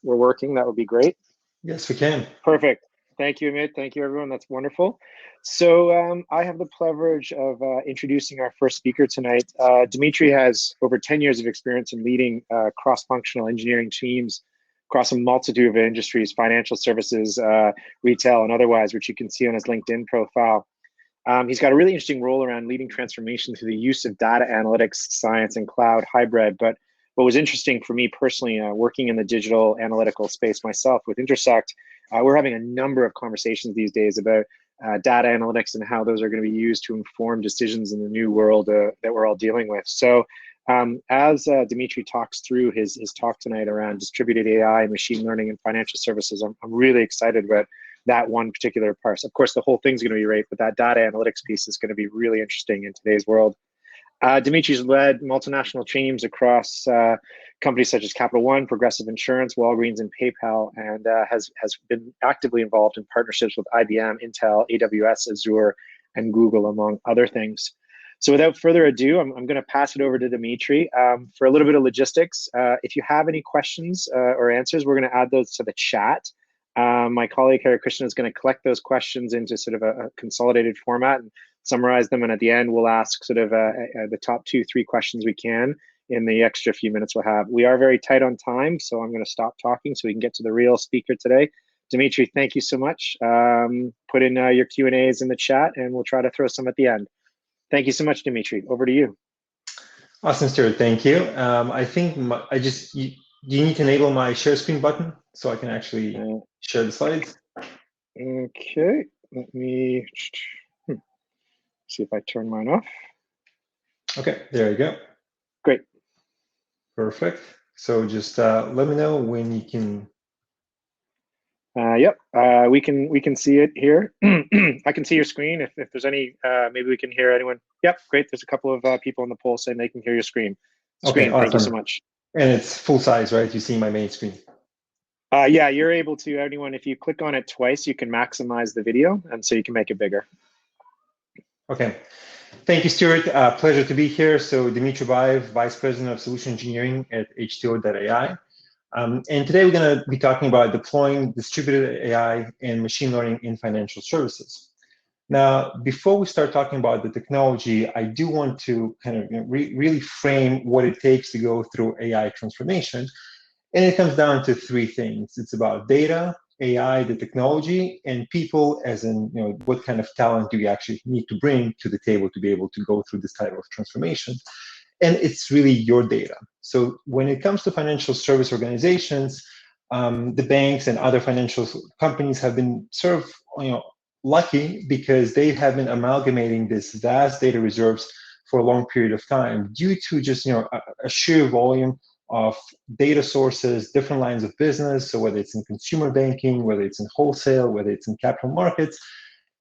we're working, that would be great. Yes, we can. Perfect. Thank you, Amit. Thank you, everyone. That's wonderful. So I have the privilege of introducing our first speaker tonight. Dmitry has over 10 years of experience in leading cross-functional engineering teams across a multitude of industries, financial services, retail, and otherwise, which you can see on his LinkedIn profile. He's got a really interesting role around leading transformation through the use of data analytics, science, and cloud hybrid. But what was interesting for me personally, working in the digital analytical space myself with Intersect, we're having a number of conversations these days about data analytics and how those are going to be used to inform decisions in the new world that we're all dealing with. So as Dmitry talks through his talk tonight around distributed AI, machine learning, and financial services, I'm really excited about that one particular part. Of course, the whole thing's going to be great, but that data analytics piece is going to be really interesting in today's world. Dmitry's led multinational teams across companies such as Capital One, Progressive Insurance, Walgreens, and PayPal, and has been actively involved in partnerships with IBM, Intel, AWS, Azure, and Google, among other things. So without further ado, I'm going to pass it over to Dmitry for a little bit of logistics. If you have any questions or answers, we're going to add those to the chat. My colleague Hare Krishna is going to collect those questions into sort of a consolidated format and summarize them. And at the end, we'll ask sort of the top 2-3 questions we can in the extra few minutes we'll have. We are very tight on time, so I'm going to stop talking so we can get to the real speaker today. Dmitry, thank you so much. Put in your Q&As in the chat, and we'll try to throw some at the end. Thank you so much, Dmitry. Over to you. Awesome, Stuart. Thank you. I think you need to enable my share screen button so I can actually share the slides. Okay, let me see if I turn mine off. Okay, there you go. Great. Perfect. So just let me know when you can. Yep, we can see it here. I can see your screen. If there's any, maybe we can hear anyone. Yep, great. There's a couple of people on the poll saying they can hear your screen. Okay, awesome. Thank you so much. And it's full size, right? You see my main screen. Yeah, you're able to, anyone, if you click on it twice, you can maximize the video, and so you can make it bigger. Okay. Thank you, Stuart. Pleasure to be here. So Dmitry Baev, Vice President of Solution Engineering at H2O.ai. And today we're going to be talking about deploying distributed AI and machine learning in financial services. Now, before we start talking about the technology, I do want to kind of really frame what it takes to go through AI transformation. And it comes down to 3 things. It's about data, AI, the technology, and people, as in, what kind of talent do you actually need to bring to the table to be able to go through this type of transformation. And it's really your data. So when it comes to financial service organizations, the banks and other financial companies have been sort of, lucky because they have been amalgamating this vast data reserves for a long period of time due to just, a sheer volume of data sources, different lines of business. So whether it's in consumer banking, whether it's in wholesale, whether it's in capital markets,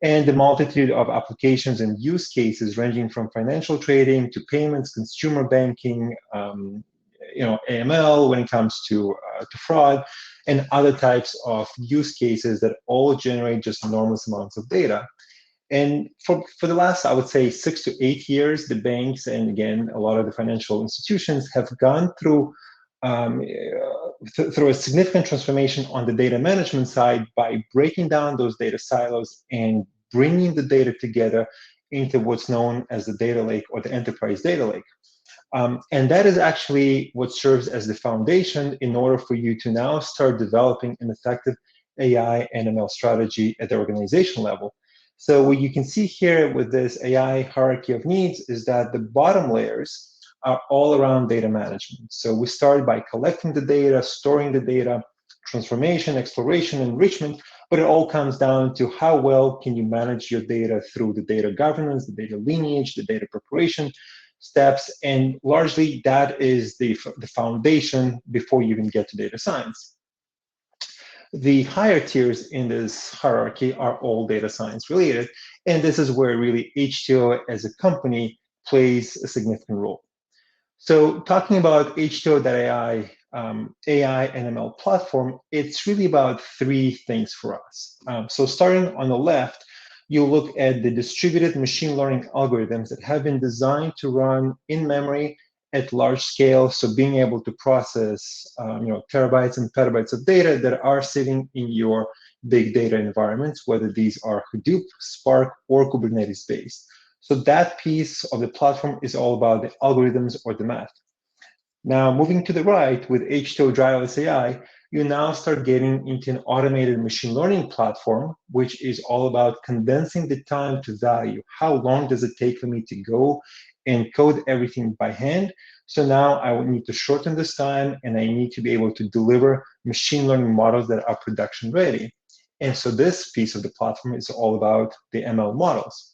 and the multitude of applications and use cases ranging from financial trading to payments, consumer banking, AML when it comes to fraud, and other types of use cases that all generate just enormous amounts of data. And for the last, I would say, 6 to 8 years, the banks and, again, a lot of the financial institutions have gone through a significant transformation on the data management side by breaking down those data silos and bringing the data together into what's known as the data lake or the enterprise data lake. And that is actually what serves as the foundation in order for you to now start developing an effective AI and ML strategy at the organization level. So what you can see here with this AI hierarchy of needs is that the bottom layers are all around data management. So we start by collecting the data, storing the data, transformation, exploration, enrichment, but it all comes down to how well can you manage your data through the data governance, the data lineage, the data preparation steps, and largely that is the foundation before you even get to data science. The higher tiers in this hierarchy are all data science related, and this is where really H2O as a company plays a significant role. So talking about H2O.ai, AI and ML platform, it's really about 3 things for us. So starting on the left, you look at the distributed machine learning algorithms that have been designed to run in memory at large scale. So being able to process terabytes and petabytes of data that are sitting in your big data environments, whether these are Hadoop, Spark, or Kubernetes based. So that piece of the platform is all about the algorithms or the math. Now, moving to the right with H2O driverless AI, you now start getting into an automated machine learning platform, which is all about condensing the time to value. How long does it take for me to go and code everything by hand? So now I would need to shorten this time, and I need to be able to deliver machine learning models that are production ready. And so this piece of the platform is all about the ML models.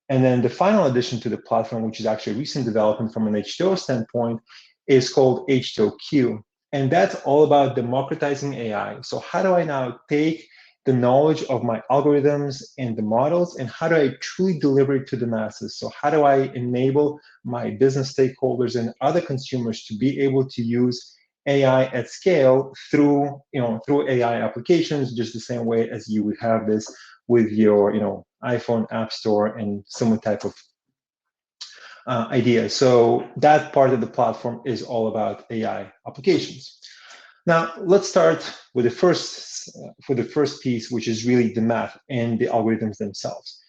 And then the final addition to the platform, which is actually a recent development from an H2O standpoint, is called H2Q. And that's all about democratizing AI. So how do I now take the knowledge of my algorithms and the models, and how do I truly deliver it to the masses? So how do I enable my business stakeholders and other consumers to be able to use AI at scale through AI applications, just the same way as you would have this with your iPhone App Store and similar type of idea. So that part of the platform is all about AI applications. Now let's start with the first piece, which is really the math and the algorithms themselves.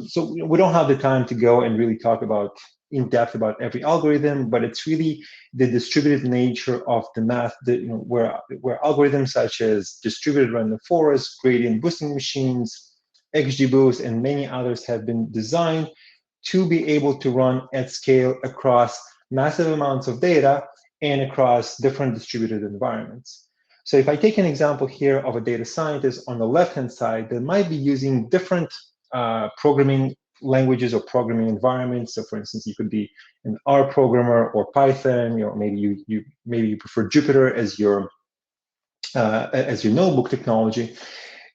So we don't have the time to go and really talk about in depth about every algorithm, but it's really the distributed nature of the math that where algorithms such as distributed random forest, gradient boosting machines, XGBoost, and many others have been designed to be able to run at scale across massive amounts of data and across different distributed environments. So if I take an example here of a data scientist on the left-hand side that might be using different programming languages or programming environments. So for instance, you could be an R programmer or Python, maybe you prefer Jupyter as your notebook technology.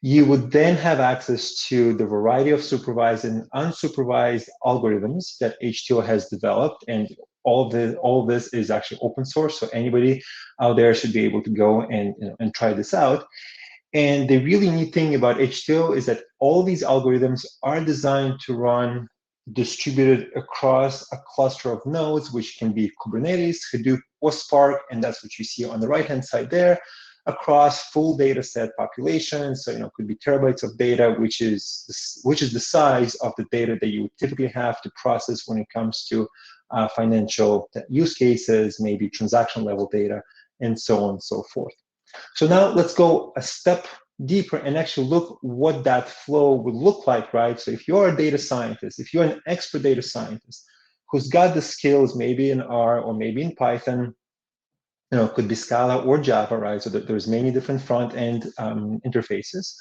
You would then have access to the variety of supervised and unsupervised algorithms that H2O has developed, and all this is actually open source, so anybody out there should be able to go and try this out. And the really neat thing about H2O is that all these algorithms are designed to run distributed across a cluster of nodes, which can be Kubernetes, Hadoop, or Spark, and that's what you see on the right-hand side there, across full data set populations. So it could be terabytes of data, which is the size of the data that you would typically have to process when it comes to financial use cases, maybe transaction level data, and so on and so forth. So now let's go a step deeper and actually look what that flow would look like, right? So if you're a data scientist, if you're an expert data scientist who's got the skills maybe in R or maybe in Python, it could be Scala or Java, right? So that there's many different front-end interfaces,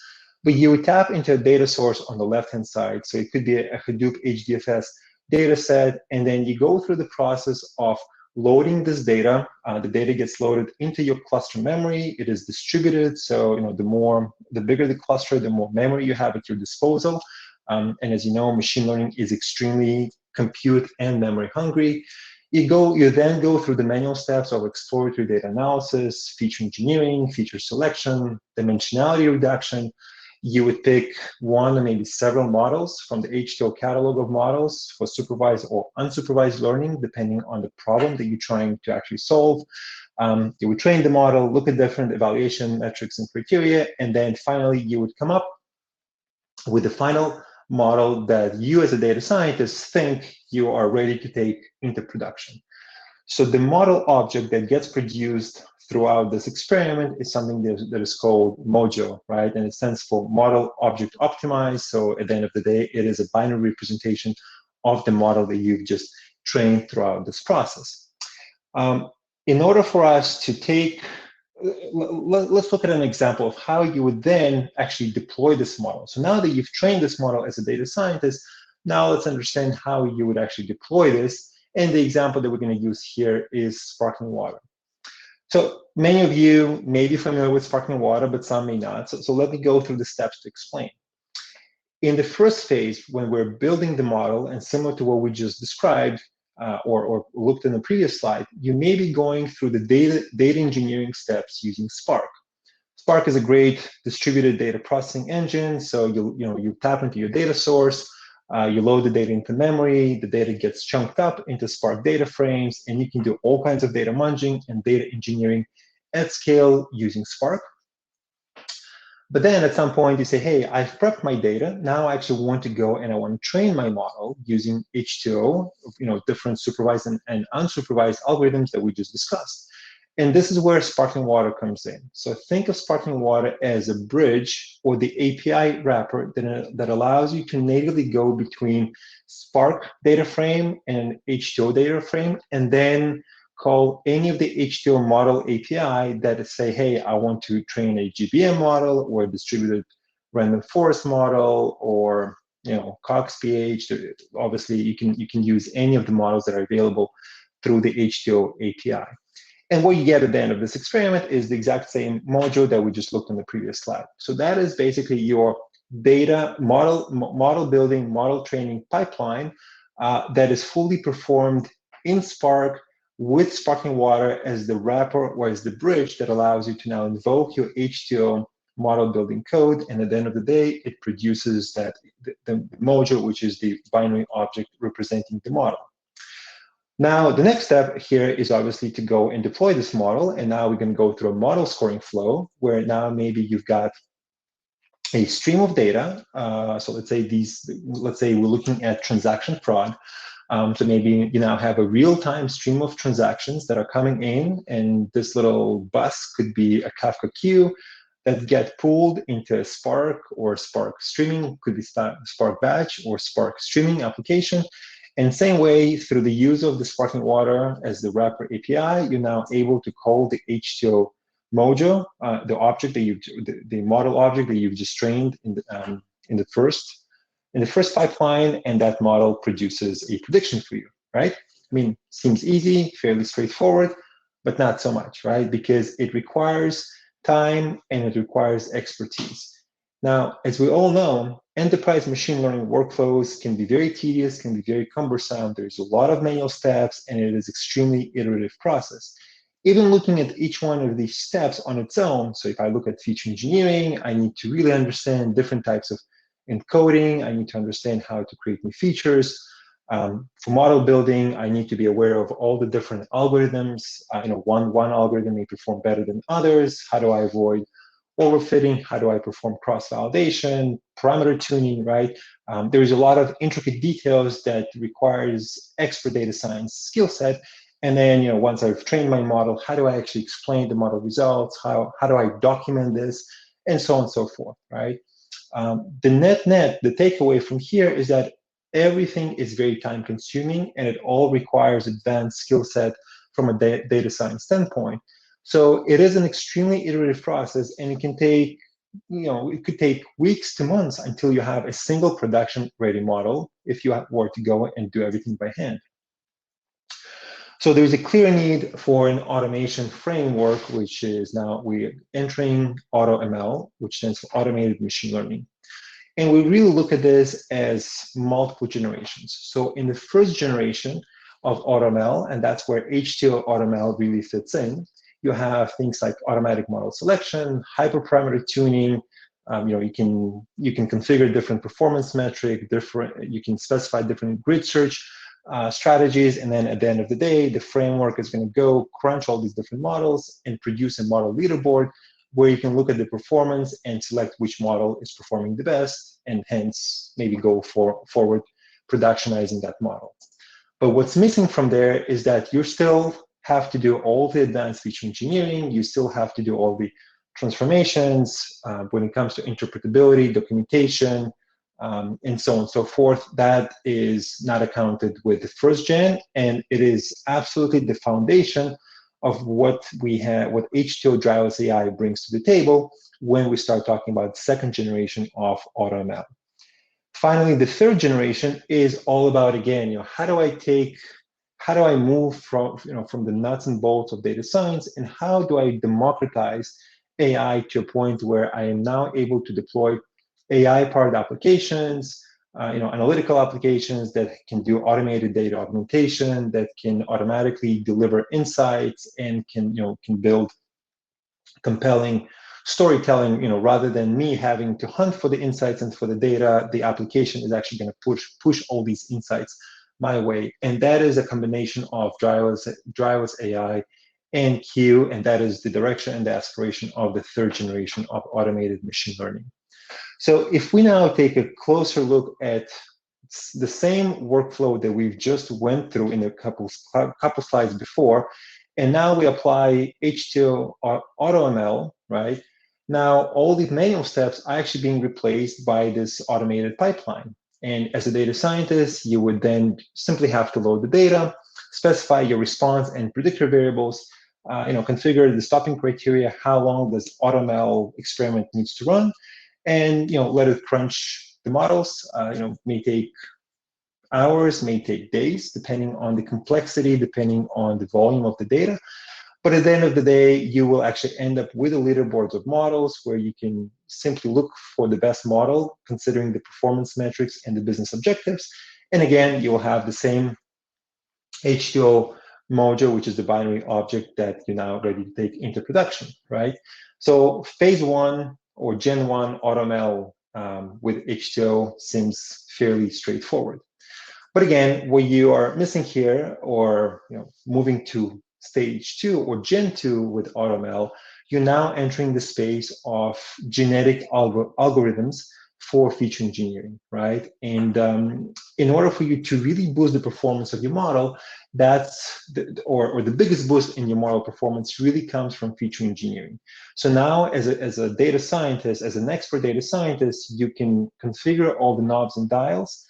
but you would tap into a data source on the left-hand side. So it could be a Hadoop HDFS data set, and then you go through the process of loading this data. The data gets loaded into your cluster memory. It is distributed, so the bigger the cluster, the more memory you have at your disposal. And as you know, machine learning is extremely compute and memory hungry. You then go through the manual steps of exploratory data analysis, feature engineering, feature selection, dimensionality reduction. You would pick one or maybe several models from the H2O catalog of models for supervised or unsupervised learning, depending on the problem that you're trying to actually solve. You would train the model, look at different evaluation metrics and criteria, and then finally you would come up with the final model that you as a data scientist think you are ready to take into production. So the model object that gets produced throughout this experiment is something that is called MOJO, right? And it stands for Model Object Optimized. So at the end of the day, it is a binary representation of the model that you've just trained throughout this process. In order for us to take, let's look at an example of how you would then actually deploy this model. So now that you've trained this model as a data scientist, now let's understand how you would actually deploy this. And the example that we're going to use here is sparkling water. So many of you may be familiar with sparkling water, but some may not. So let me go through the steps to explain. In the first phase, when we're building the model, and similar to what we just described or looked in the previous slide, you may be going through the data engineering steps using Spark. Spark is a great distributed data processing engine. So you tap into your data source. You load the data into memory, the data gets chunked up into Spark data frames, and you can do all kinds of data munging and data engineering at scale using Spark. But then at some point you say, hey, I've prepped my data. Now I actually want to go and I want to train my model using H2O, different supervised and unsupervised algorithms that we just discussed. And this is where sparkling water comes in. So think of sparkling water as a bridge or the API wrapper that allows you to natively go between Spark data frame and H2O data frame, and then call any of the H2O model API that say, hey, I want to train a GBM model or a distributed random forest model or CoxPH. Obviously, you can use any of the models that are available through the H2O API. And what you get at the end of this experiment is the exact same module that we just looked on the previous slide. So that is basically your data model building, model training pipeline that is fully performed in Spark with sparkling water as the wrapper or as the bridge that allows you to now invoke your H2O model building code. And at the end of the day, it produces the module, which is the binary object representing the model. Now, the next step here is obviously to go and deploy this model. And now we're going to go through a model scoring flow where now maybe you've got a stream of data. So let's say we're looking at transaction fraud. So maybe you now have a real-time stream of transactions that are coming in, and this little bus could be a Kafka queue that get pulled into a Spark or Spark streaming, could be Spark batch or Spark streaming application. And same way, through the use of the sparkling water as the wrapper API, you're now able to call the H2O module, the model object that you've just trained in the first pipeline, and that model produces a prediction for you, right? I mean, seems easy, fairly straightforward, but not so much, right? Because it requires time and it requires expertise. Now, as we all know, enterprise machine learning workflows can be very tedious, can be very cumbersome. There's a lot of manual steps, and it is extremely iterative process. Even looking at each one of these steps on its own, so if I look at feature engineering, I need to really understand different types of encoding. I need to understand how to create new features. For model building, I need to be aware of all the different algorithms. One algorithm may perform better than others. How do I avoid overfitting? How do I perform cross-validation, parameter tuning, right? There's a lot of intricate details that requires expert data science skill set. And then, once I've trained my model, how do I actually explain the model results? How do I document this? And so on and so forth, right? The the takeaway from here is that everything is very time consuming and it all requires advanced skill set from a data science standpoint. So it is an extremely iterative process, and it can take, it could take weeks to months until you have a single production ready model if you were to go and do everything by hand. So there's a clear need for an automation framework, which is now we're entering AutoML, which stands for automated machine learning. And we really look at this as multiple generations. So in the first generation of AutoML, and that's where H2O AutoML really fits in, you have things like automatic model selection, hyperparameter tuning. You can configure different performance metric, you can specify different grid search strategies, and then at the end of the day, the framework is going to go crunch all these different models and produce a model leaderboard where you can look at the performance and select which model is performing the best, and hence maybe go forward productionizing that model. But what's missing from there is that you still have to do all the advanced feature engineering, you still have to do all the transformations when it comes to interpretability, documentation, and so on and so forth. That is not accounted with the first gen, and it is absolutely the foundation of what we have, what H2O driverless AI brings to the table when we start talking about the second generation of AutoML. Finally, the third generation is all about, again, how do I move from the nuts and bolts of data science, and how do I democratize AI to a point where I am now able to deploy AI-powered applications, analytical applications that can do automated data augmentation, that can automatically deliver insights, and can build compelling storytelling, rather than me having to hunt for the insights and for the data, the application is actually going to push all these insights my way. And that is a combination of driverless AI and Q, and that is the direction and the aspiration of the third generation of automated machine learning. So if we now take a closer look at the same workflow that we've just went through in a couple slides before, and now we apply H2O or AutoML, right? Now all these manual steps are actually being replaced by this automated pipeline. And as a data scientist, you would then simply have to load the data, specify your response and predictor variables, configure the stopping criteria, how long this AutoML experiment needs to run, and let it crunch the models. May take hours, may take days, depending on the complexity, depending on the volume of the data. But at the end of the day, you will actually end up with a leaderboard of models where you can simply look for the best model, considering the performance metrics and the business objectives. And again, you will have the same H2O module, which is the binary object that you're now ready to take into production, right? So phase one or Gen 1 AutoML with H2O seems fairly straightforward. But again, what you are missing here, or moving to stage 2 or Gen 2 with AutoML, you're now entering the space of genetic algorithms for feature engineering, right? And in order for you to really boost the performance of your model, or the biggest boost in your model performance really comes from feature engineering. So now, as a data scientist, as an expert data scientist, you can configure all the knobs and dials.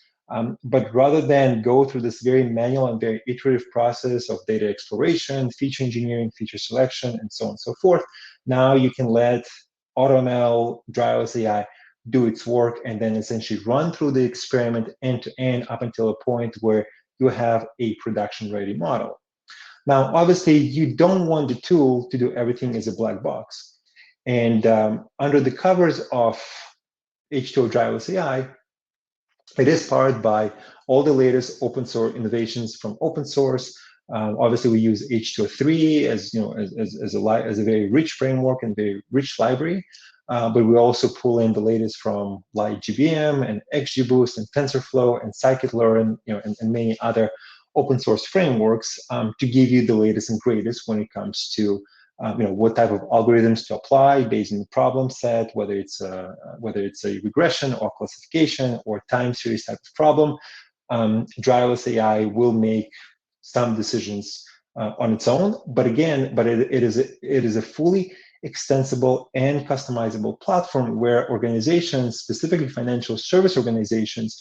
But rather than go through this very manual and very iterative process of data exploration, feature engineering, feature selection, and so on and so forth, now you can let AutoML, driverless AI do its work and then essentially run through the experiment end to end up until a point where you have a production-ready model. Now, obviously, you don't want the tool to do everything as a black box. And under the covers of H2O driverless AI, it is powered by all the latest open source innovations from open source. Obviously, we use H2O3 as a very rich framework and very rich library. But we also pull in the latest from LightGBM and XGBoost and TensorFlow and scikit-learn, and many other open source frameworks to give you the latest and greatest when it comes to what type of algorithms to apply based on the problem set, whether it's a regression or classification or time series type of problem. Driverless AI will make some decisions on its own, but it is a fully extensible and customizable platform where organizations, specifically financial service organizations,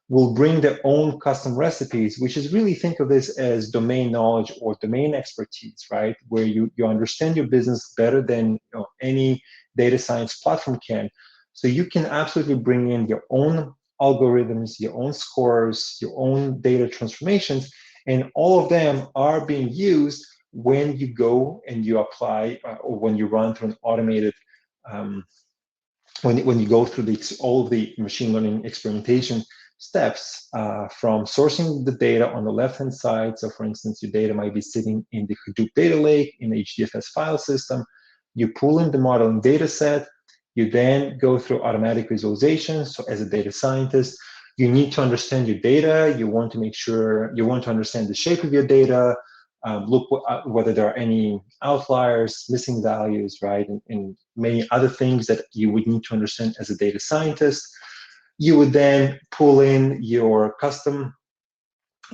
will bring their own custom recipes, which is really, think of this as domain knowledge or domain expertise, right? Where you understand your business better than any data science platform can. So you can absolutely bring in your own algorithms, your own scores, your own data transformations, and all of them are being used when you go and you apply or when you run through an automated when you go through all of the machine learning experimentation steps, from sourcing the data on the left-hand side. So for instance, your data might be sitting in the Hadoop data lake in the HDFS file system. You pull in the modeling data set. You then go through automatic visualization. So as a data scientist, you need to understand your data. You want to understand the shape of your data, look whether there are any outliers, missing values, right? And many other things that you would need to understand as a data scientist. You would then pull in your custom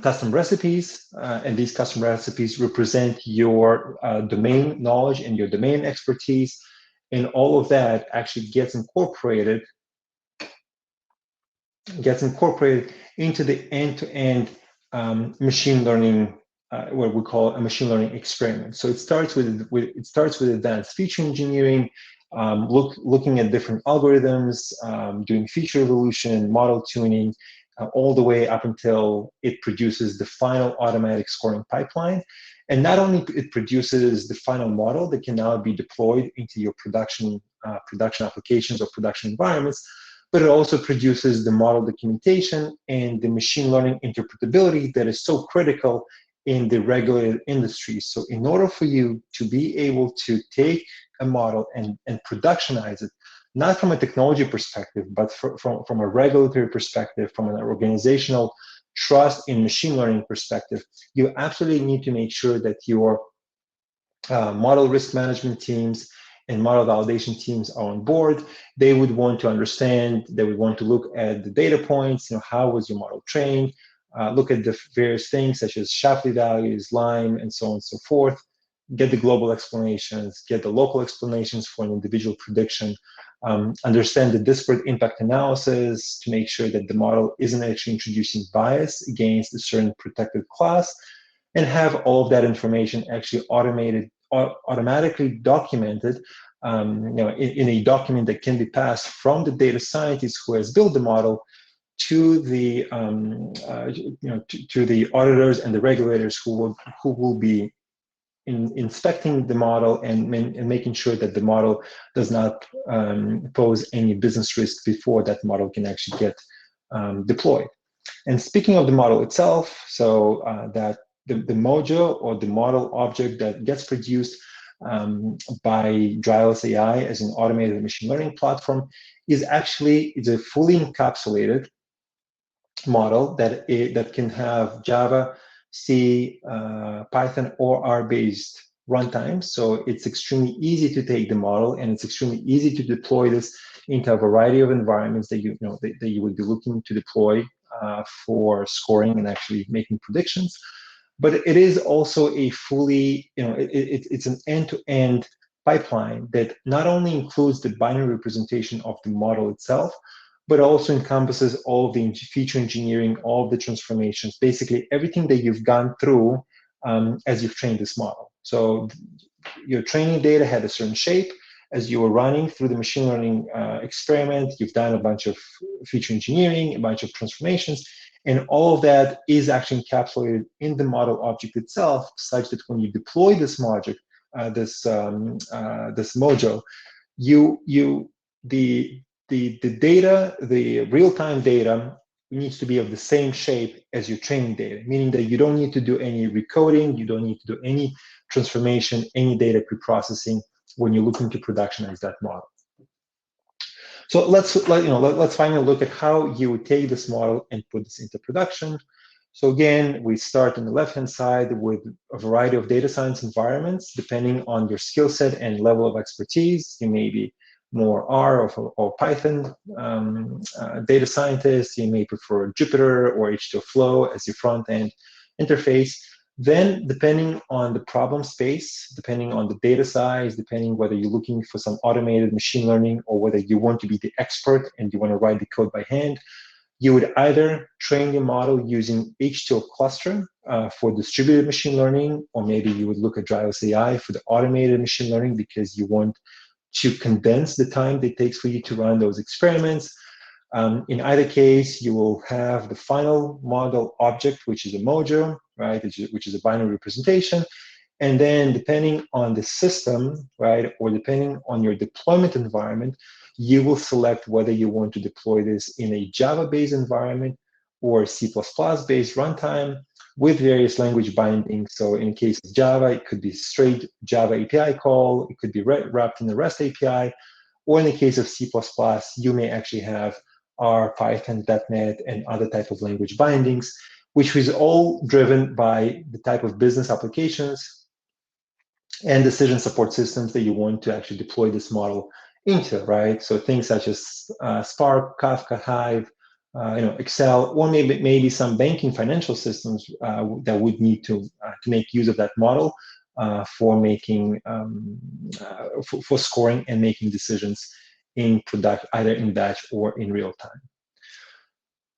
recipes, and these custom recipes represent your domain knowledge and your domain expertise, and all of that actually gets incorporated into the end-to-end machine learning, what we call a machine learning experiment. So it starts with advanced feature engineering, looking at different algorithms, doing feature evolution, model tuning, all the way up until it produces the final automatic scoring pipeline. And not only it produces the final model that can now be deployed into your production applications or production environments, but it also produces the model documentation and the machine learning interpretability that is so critical in the regulated industry. So in order for you to be able to take a model and productionize it, not from a technology perspective, but from a regulatory perspective, from an organizational trust in machine learning perspective, you absolutely need to make sure that your model risk management teams and model validation teams are on board. They would want to understand, they would want to look at the data points, how was your model trained, look at the various things such as Shapley values, Lime, and so on and so forth, get the global explanations, get the local explanations for an individual prediction, understand the disparate impact analysis to make sure that the model isn't actually introducing bias against a certain protected class, and have all of that information actually automatically documented in a document that can be passed from the data scientist who has built the model to the to the auditors and the regulators who will be inspecting the model and making sure that the model does not pose any business risk before that model can actually get deployed. And speaking of the model itself, so that the mojo or the model object that gets produced by Dryless AI as an automated machine learning platform is a fully encapsulated model that can have Java, C, Python, or R-based runtimes. So it's extremely easy to take the model, and it's extremely easy to deploy this into a variety of environments that you would be looking to deploy for scoring and actually making predictions. But it is also a fully, it's an end-to-end pipeline that not only includes the binary representation of the model itself, but also encompasses all of the feature engineering, all of the transformations, basically everything that you've gone through as you've trained this model. So your training data had a certain shape. As you were running through the machine learning experiment, you've done a bunch of feature engineering, a bunch of transformations, and all of that is actually encapsulated in the model object itself, such that when you deploy this module, this mojo, the data, the real-time data needs to be of the same shape as your training data, meaning that you don't need to do any recoding, you don't need to do any transformation, any data preprocessing when you're looking to productionize that model. So let's finally look at how you would take this model and put this into production. So again, we start on the left-hand side with a variety of data science environments, depending on your skill set and level of expertise. You may be more R or Python data scientist. You may prefer Jupyter or H2Flow as your front-end interface. Then, depending on the problem space, depending on the data size, depending whether you're looking for some automated machine learning or whether you want to be the expert and you want to write the code by hand, you would either train your model using H2 cluster for distributed machine learning, or maybe you would look at Dryless AI for the automated machine learning because you want to condense the time that it takes for you to run those experiments. In either case, you will have the final model object, which is a mojo, right, which is a binary representation. And then depending on the system, right, or depending on your deployment environment, you will select whether you want to deploy this in a Java-based environment or C++-based runtime with various language bindings. So in case of Java, it could be straight Java API call, it could be wrapped in the REST API, or in the case of C++, you may actually have R, Python, .NET, and other type of language bindings, which is all driven by the type of business applications and decision support systems that you want to actually deploy this model into, right? So things such as Spark, Kafka, Hive, Excel, or maybe some banking financial systems that would need to make use of that model for making for scoring and making decisions in product, either in batch or in real time.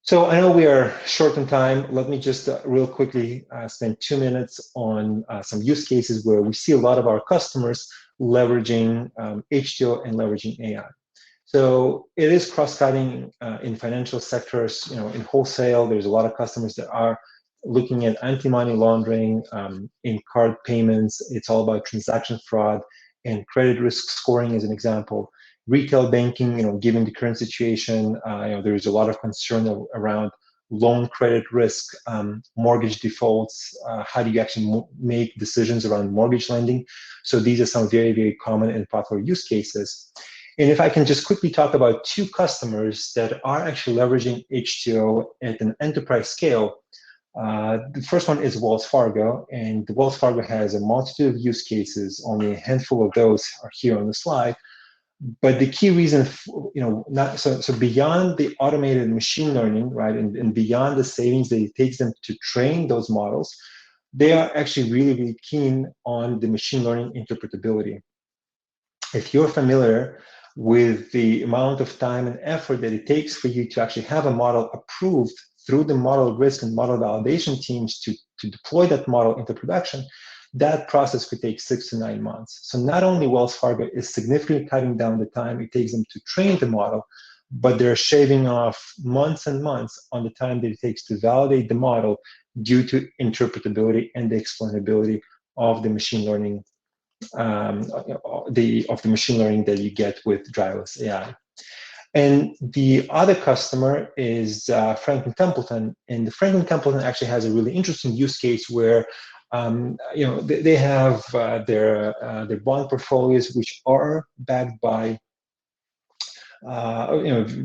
So I know we are short on time. Let me just real quickly spend 2 minutes on some use cases where we see a lot of our customers leveraging H2O and leveraging AI. So it is cross-cutting in financial sectors. In wholesale, there's a lot of customers that are looking at anti-money laundering, in card payments. It's all about transaction fraud and credit risk scoring as an example. Retail banking, given the current situation, there is a lot of concern around loan credit risk, mortgage defaults, how do you actually make decisions around mortgage lending. So these are some very, very common and popular use cases. And if I can just quickly talk about two customers that are actually leveraging H2O at an enterprise scale. The first one is Wells Fargo, and Wells Fargo has a multitude of use cases. Only a handful of those are here on the slide. But the key reason, not so beyond the automated machine learning, right, and beyond the savings that it takes them to train those models, they are actually really, really keen on the machine learning interpretability. If you're familiar with the amount of time and effort that it takes for you to actually have a model approved through the model risk and model validation teams to deploy that model into production, that process could take 6 to 9 months. So not only Wells Fargo is significantly cutting down the time it takes them to train the model, but they're shaving off months and months on the time that it takes to validate the model due to interpretability and the explainability of the machine learning of the machine learning that you get with driverless AI. And the other customer is Franklin Templeton, and the Franklin Templeton actually has a really interesting use case where they have their bond portfolios which are backed by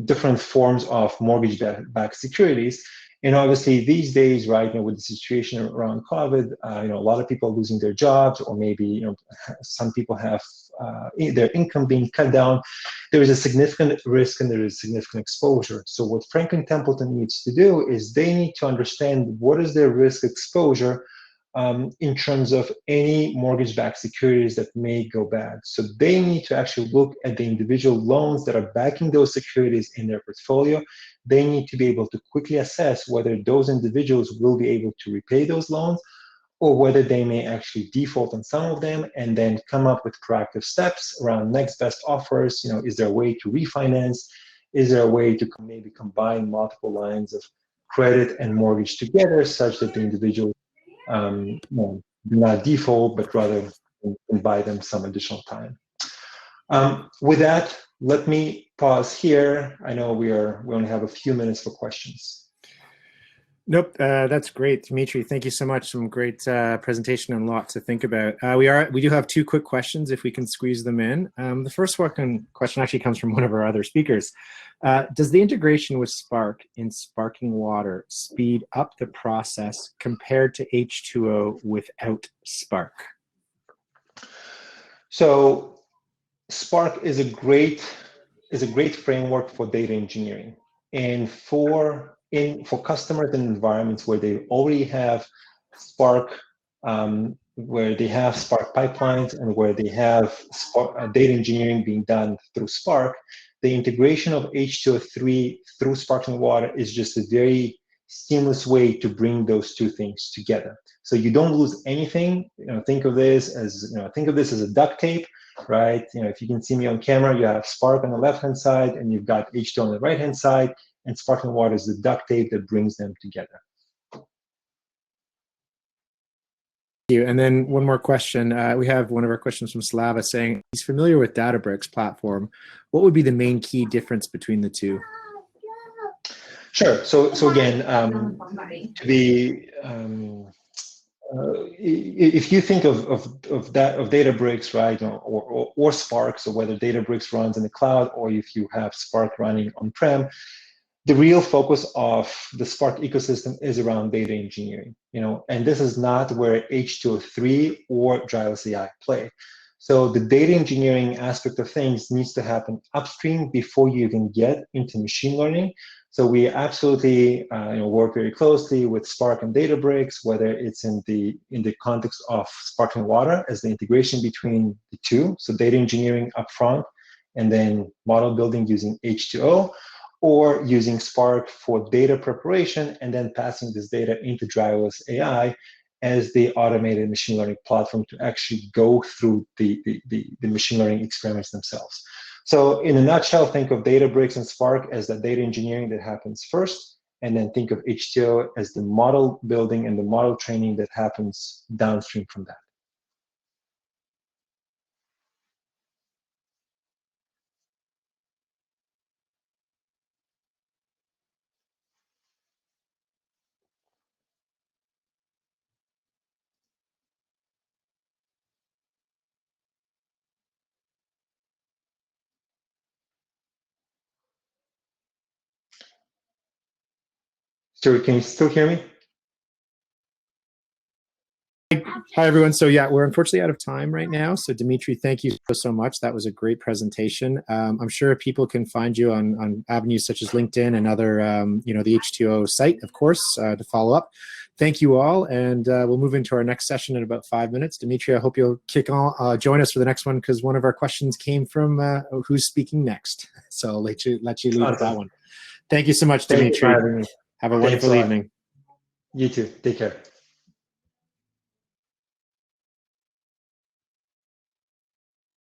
different forms of mortgage-backed securities. And obviously these days, right, with the situation around COVID, a lot of people are losing their jobs, or maybe some people have their income being cut down. There is a significant risk and there is significant exposure. So what Franklin Templeton needs to do is they need to understand what is their risk exposure in terms of any mortgage-backed securities that may go bad. So they need to actually look at the individual loans that are backing those securities in their portfolio. They need to be able to quickly assess whether those individuals will be able to repay those loans, or whether they may actually default on some of them, and then come up with proactive steps around next best offers. Is there a way to refinance? Is there a way to maybe combine multiple lines of credit and mortgage together such that the individual do not default, but rather buy them some additional time. With that, let me pause here. I know we only have a few minutes for questions. Nope, that's great, Dmitry. Thank you so much. Some great presentation and a lot to think about. We do have two quick questions if we can squeeze them in. The first question actually comes from one of our other speakers. Does the integration with Spark in sparking water speed up the process compared to H2O without Spark? So Spark is a great framework for data engineering, and for customers and environments where they already have Spark, where they have Spark pipelines and where they have data engineering being done through Spark, the integration of H2O3 through sparkling water is just a very seamless way to bring those two things together. So you don't lose anything. Think of this as a duct tape, right? If you can see me on camera, you have Spark on the left-hand side, and you've got H2O on the right-hand side, and sparkling water is the duct tape that brings them together. And then one more question. We have one of our questions from Slava saying he's familiar with Databricks platform. What would be the main key difference between the two? Sure. So again, if you think of Databricks, right, or Spark, so whether Databricks runs in the cloud or if you have Spark running on-prem, the real focus of the Spark ecosystem is around data engineering, and this is not where H2O3 or driverless AI play. So the data engineering aspect of things needs to happen upstream before you even get into machine learning. So we absolutely work very closely with Spark and Databricks, whether it's in the context of sparkling water as the integration between the two, so data engineering upfront, and then model building using H2O, or using Spark for data preparation and then passing this data into driverless AI as the automated machine learning platform to actually go through the machine learning experiments themselves. So in a nutshell, think of Databricks and Spark as the data engineering that happens first, and then think of H2O as the model building and the model training that happens downstream from that. Joey, can you still hear me? Hi, everyone. So yeah, we're unfortunately out of time right now. So Dmitry, thank you so much. That was a great presentation. I'm sure people can find you on avenues such as LinkedIn and other, the H2O site, of course, to follow up. Thank you all, and we'll move into our next session in about 5 minutes. Dmitry, I hope you'll join us for the next one, because one of our questions came from who's speaking next. So I'll let you lead with that one. Thank you so much, Dmitry. Have a wonderful evening. You too. Take care.